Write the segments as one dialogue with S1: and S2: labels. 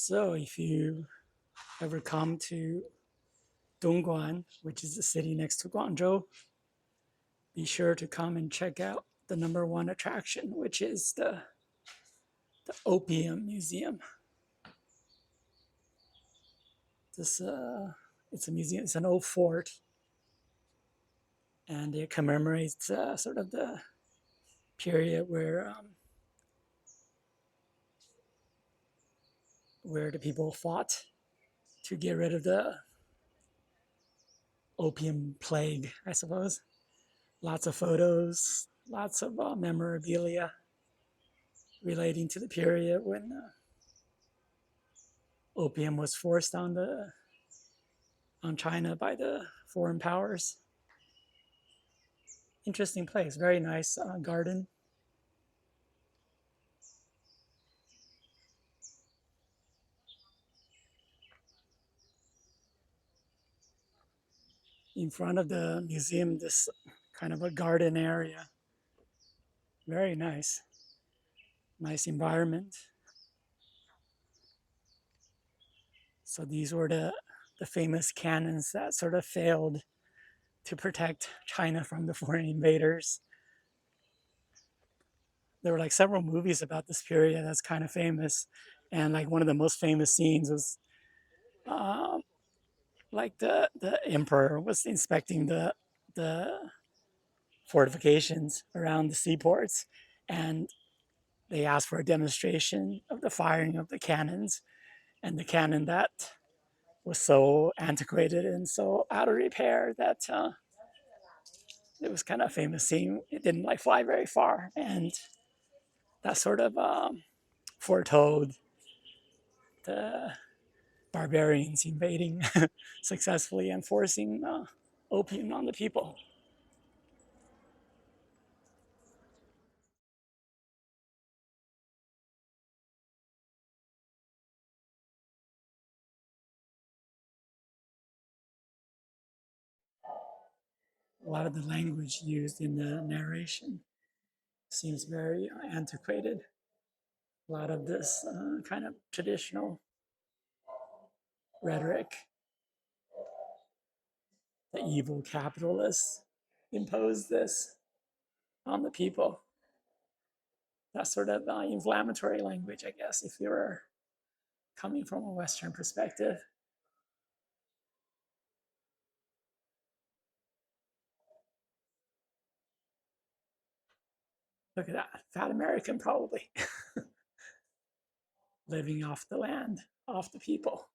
S1: So if you ever come to DongGuan, which is the city next to Guangzhou, be sure to come and check out the number one attraction, which is the Opium Museum. This it's a museum. It's an old fort, and it commemorates sort of the period where the people fought to get rid of the opium plague, I suppose. Lots of photos, lots of memorabilia relating to the period when opium was forced on China by the foreign powers. Interesting place, very nice garden. In front of the museum, this kind of a garden area. Very nice, nice environment. So these were the famous cannons that sort of failed to protect China from the foreign invaders. There were like several movies about this period that's kind of famous, and like one of the most famous scenes was um, like the emperor was inspecting the fortifications around the seaports, and they asked for a demonstration of the firing of the cannons, and the cannon that was so antiquated and so out of repair that it was kind of a famous scene. It didn't like fly very far, and that sort of foretold the barbarians invading successfully and forcing opium on the people. A lot of the language used in the narration seems very antiquated. A lot of this kind of traditional rhetoric, the evil capitalists impose this on the people. That sort of inflammatory language, I guess, if you're coming from a Western perspective. Look at that, fat American probably living off the land, off the people.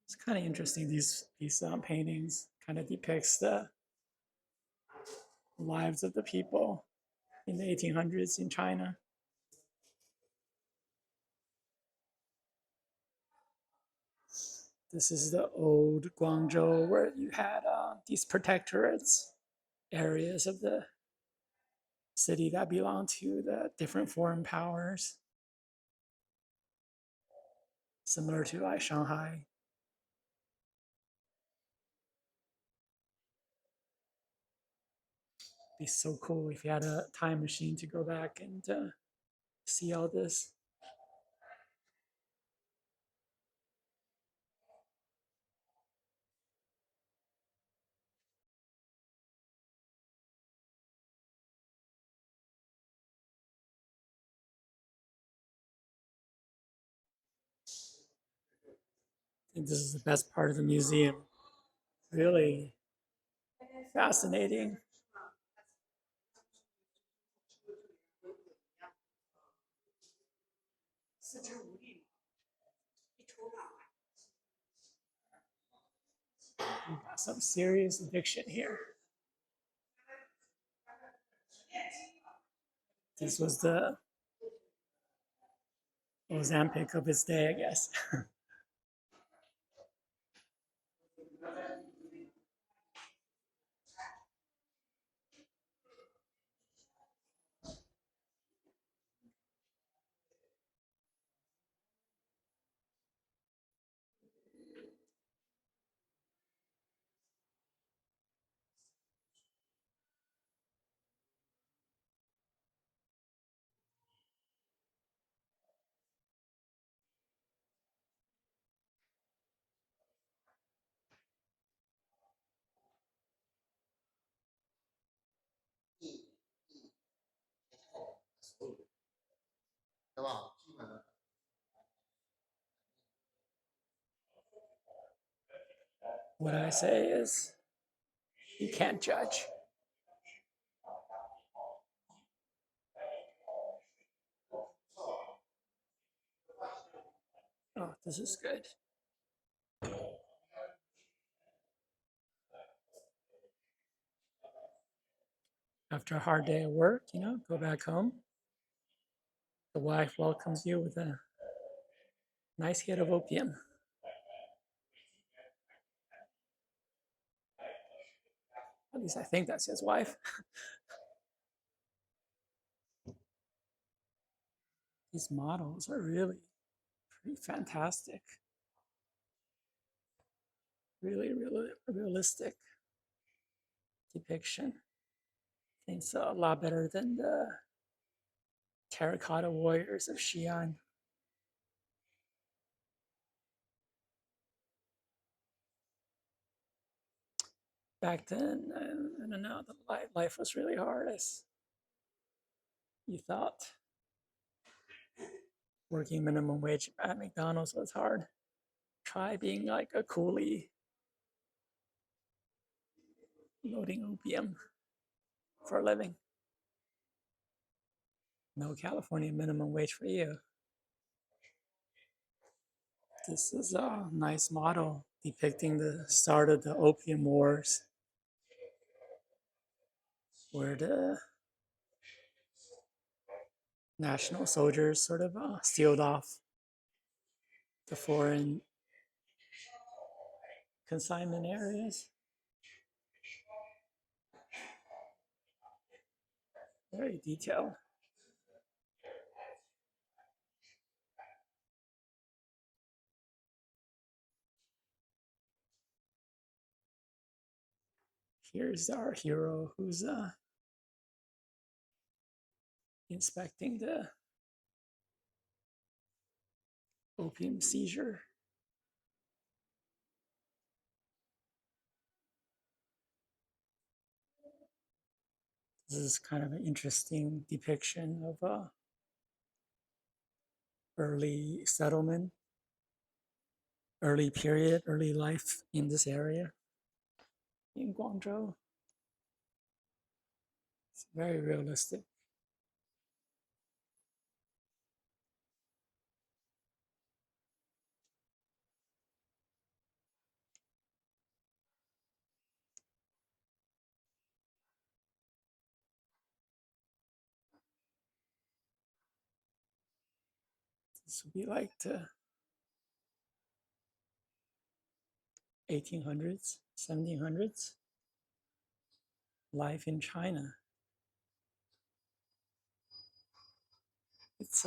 S1: It's kind of interesting. These paintings kind of depicts the lives of the people in the 1800s in China. This is the old Guangzhou where you had these protectorates, areas of the city that belonged to the different foreign powers, similar to like Shanghai. It'd be so cool if you had a time machine to go back and see all this. I think this is the best part of the museum. Really fascinating. We got some serious addiction here. This was the Ozempic of its day, I guess. What I say is, you can't judge. Oh, this is good. After a hard day at work, go back home. The wife welcomes you with a nice hit of opium. At least I think that's his wife. These models are really pretty fantastic. Really, really realistic depiction. I think it's a lot better than the terracotta warriors of Xi'an. Back then, I don't know, the life was really hard, as you thought. Working minimum wage at McDonald's was hard. Try being like a coolie loading opium for a living. No California minimum wage for you. This is a nice model depicting the start of the Opium Wars, where the national soldiers sort of sealed off the foreign consignment areas. Very detailed. Here's our hero who's inspecting the opium seizure. This is kind of an interesting depiction of early settlement, early period, early life in this area in Guangzhou. It's very realistic. This would be like the 1800s, 1700s, life in China. It's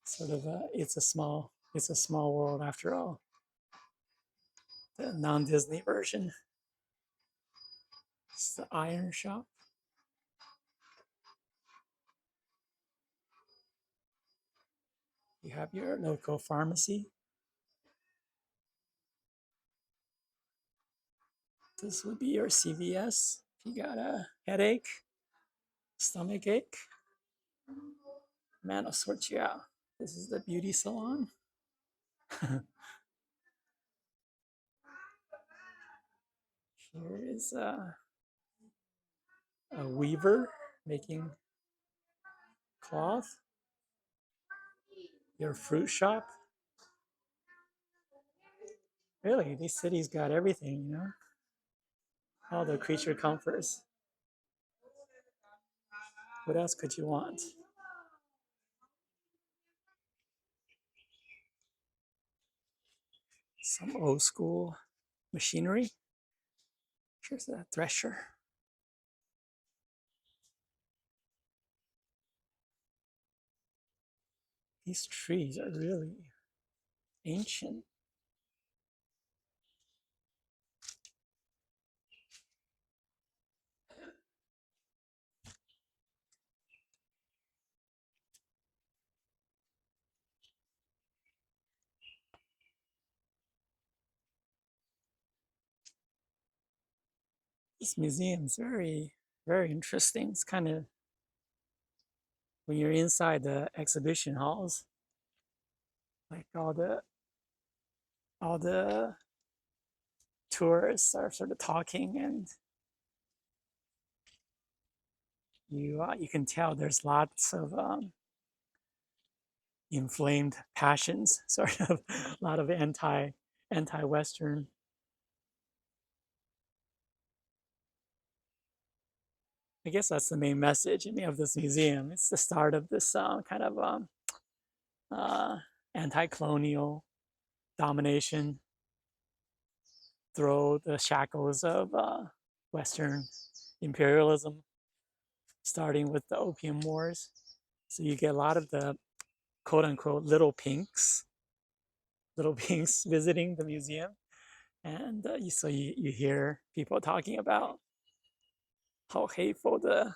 S1: sort of it's a small world after all. The non-Disney version. It's the iron shop. You have your local pharmacy. This would be your CVS. If you got a headache, stomach ache, man will sort you out. This is the beauty salon. Here is a weaver making cloth. Your fruit shop. Really, these cities got everything. All the creature comforts. What else could you want? Some old school machinery. Here's a thresher. These trees are really ancient. This museum is very, very interesting. It's kind of, when you're inside the exhibition halls, like all the tourists are sort of talking, and you can tell there's lots of inflamed passions, sort of a lot of anti-Western. I guess that's the main message, I mean, of this museum. It's the start of this kind of uh, anti-colonial domination, throw the shackles of Western imperialism, starting with the Opium Wars. So you get a lot of the quote unquote little pinks visiting the museum. And you hear people talking about how hateful the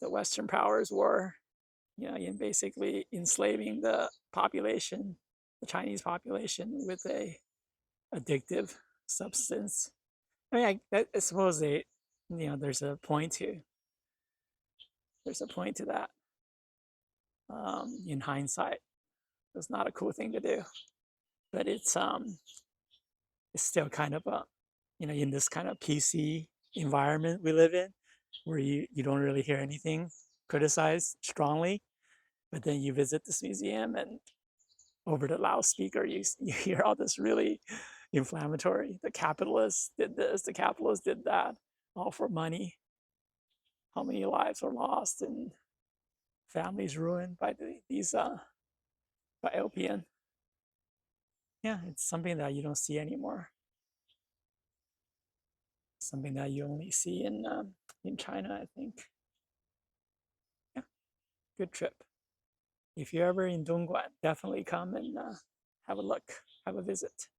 S1: Western powers were, you know, in basically enslaving the population, the Chinese population, with a addictive substance. I mean, I suppose there's a point to that. In hindsight, it's not a cool thing to do, but it's still kind of a, in this kind of PC environment we live in, where you don't really hear anything criticized strongly, but then you visit this museum and over the loudspeaker you hear all this really inflammatory. The capitalists did this, the capitalists did that, all for money. How many lives were lost and families ruined by these by opium. Yeah, it's something that you don't see anymore. Something that you only see in China, I think. Yeah, good trip. If you're ever in Dongguan, definitely come and have a look, have a visit.